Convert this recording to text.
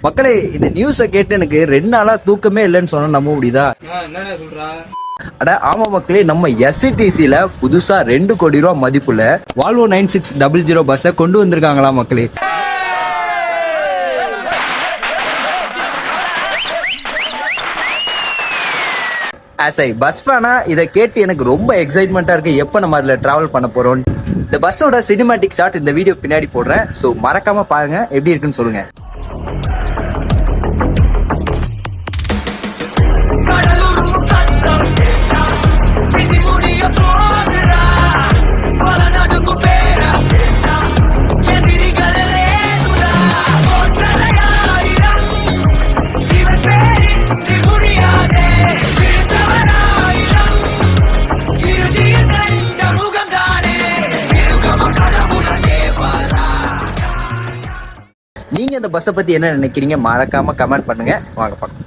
மக்களே, இந்த நியூஸ கேட்டு எனக்கு 2 நாளா தூக்கமே இல்லைன்னு சொன்னா நம்ப முடியுதா? என்னடா சொல்றா? அட ஆமா மக்களே, நம்ம எஸ்சிடிசில புதுசா 2 கோடி ரூபாய் மதிப்புல வால்வோ 9600 பஸ்ஸை கொண்டு வந்திருக்காங்களா மக்களே. ஆஸ் ஐ பஸ் ஃபேனா இதை கேட்டு எனக்கு ரொம்ப எக்ஸைட்மெண்டா இருக்கு. எப்ப நம்ம அதுல டிராவல் பண்ண போறோம். இந்த பஸ்ஸோட சினிமேட்டிக் ஷாட் இந்த வீடியோ பின்னாடி போடுறேன். ஸோ மறக்காம பாருங்க, எப்படி இருக்குன்னு சொல்லுங்க. நீங்க இந்த பஸ்ஸை பத்தி என்ன நினைக்கிறீங்க? மறக்காம கமெண்ட் பண்ணுங்க. வாங்க பார்க்கலாம்.